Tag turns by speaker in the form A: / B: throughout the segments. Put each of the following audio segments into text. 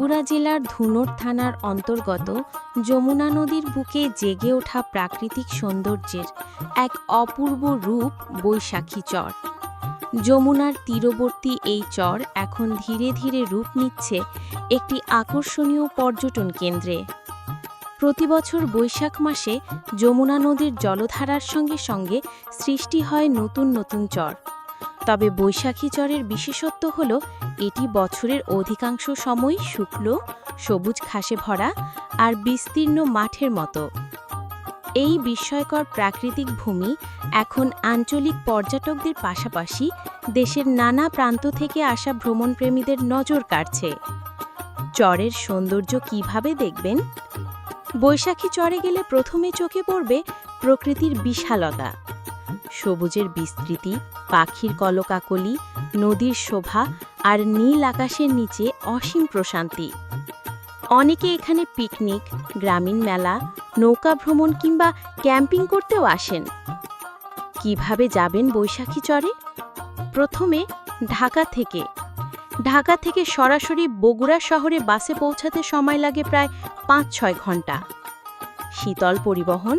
A: বগুড়া জেলার ধুনট থানার অন্তর্গত যমুনা নদীর বুকে জেগে ওঠা প্রাকৃতিক সৌন্দর্যের এক অপূর্ব রূপ বৈশাখী চর। যমুনার তীরবর্তী এই চর এখন ধীরে ধীরে রূপ নিচ্ছে একটি আকর্ষণীয় পর্যটন কেন্দ্রে। প্রতিবছর বৈশাখ মাসে যমুনা নদীর জলধারার সঙ্গে সঙ্গে সৃষ্টি হয় নতুন নতুন চর। তবে বৈশাখী চরের বিশেষত্ব হল এটি বছরের অধিকাংশ সময় শুকনো, সবুজ ঘাসে ভরা আর বিস্তীর্ণ মাঠের মতো। এই বিস্ময়কর প্রাকৃতিক ভূমি এখন আঞ্চলিক পর্যটকদের পাশাপাশি দেশের নানা প্রান্ত থেকে আসা ভ্রমণপ্রেমীদের নজর কাড়ছে। চরের সৌন্দর্য কিভাবে দেখবেন? বৈশাখী চরে গেলে প্রথমে চোখে পড়বে প্রকৃতির বিশালতা, সবুজের বিস্তৃতি, পাখির কলকাকলি, নদীর শোভা আর নীল আকাশের নিচে অসীম প্রশান্তি। অনেকে এখানে পিকনিক, গ্রামীণ মেলা, নৌকা ভ্রমণ কিংবা ক্যাম্পিং করতেও আসেন। কিভাবে যাবেন বৈশাখী চরে? প্রথমে ঢাকা থেকে সরাসরি বগুড়া শহরে বাসে পৌঁছাতে সময় লাগে প্রায় ৫-৬ ঘন্টা। শীতল পরিবহন,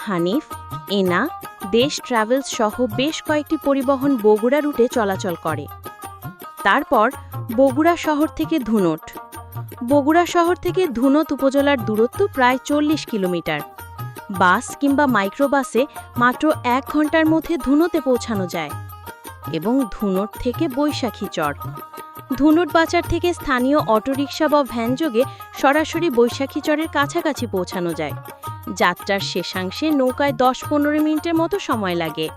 A: হানিফ, এনা, দেশ ট্রাভেলস সহ বেশ কয়েকটি পরিবহন বগুড়া রুটে চলাচল করে। তারপর বগুড়া শহর থেকে ধুনট। বগুড়া শহর থেকে ধুনট উপজেলার দূরত্ব প্রায় ৪০ কিলোমিটার। বাস কিংবা মাইক্রোবাসে মাত্র ১ ঘন্টার মধ্যে ধুনটে পৌঁছানো যায়। এবং ধুনট থেকে বৈশাখী চর। ধুনট বাজার থেকে স্থানীয় অটোরিকশা বা ভ্যানযোগে সরাসরি বৈশাখী চরের কাছাকাছি পৌঁছানো যায়। যাত্রার শেষাংশে নৌকায় ১০-১৫ মিনিটের মতো সময় লাগে।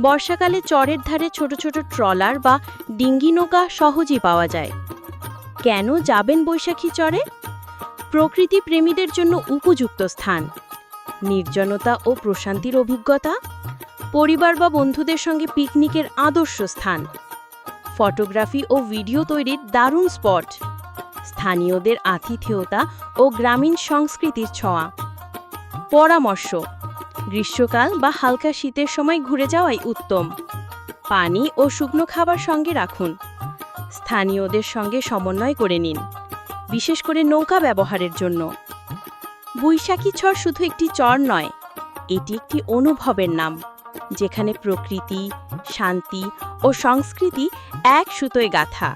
A: বর্ষাকালে চরের ধারে ছোট ছোট ট্রলার বা ডিঙ্গি নৌকা সহজেই পাওয়া যায়। কেন যাবেন বৈশাখী চরে? প্রকৃতি প্রেমীদের জন্য উপযুক্ত স্থান, নির্জনতা ও প্রশান্তির অভিজ্ঞতা, পরিবার বা বন্ধুদের সঙ্গে পিকনিকের আদর্শ স্থান, ফটোগ্রাফি ও ভিডিও তৈরির দারুণ স্পট, স্থানীয়দের আতিথেয়তা ও গ্রামীণ সংস্কৃতির ছোঁয়া। পরামর্শ: গ্রীষ্মকাল বা হালকা শীতের সময় ঘুরে যাওয়াই উত্তম। পানি ও শুকনো খাবার সঙ্গে রাখুন। স্থানীয়দের সঙ্গে সমন্বয় করে নিন, বিশেষ করে নৌকা ব্যবহারের জন্য। বৈশাখী চর শুধু একটি চর নয়, এটি একটি অনুভবের নাম, যেখানে প্রকৃতি, শান্তি ও সংস্কৃতি এক সুতোয় গাঁথা।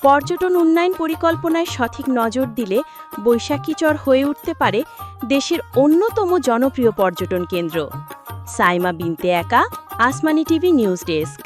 A: পর্যটন উন্নয়ন পরিকল্পনায় সঠিক নজর দিলে বৈশাখী চর হয়ে উঠতে পারে দেশের অন্যতম জনপ্রিয় পর্যটন কেন্দ্র। সাইমা বিনতে একা, আসমানি টিভি নিউজ ডেস্ক।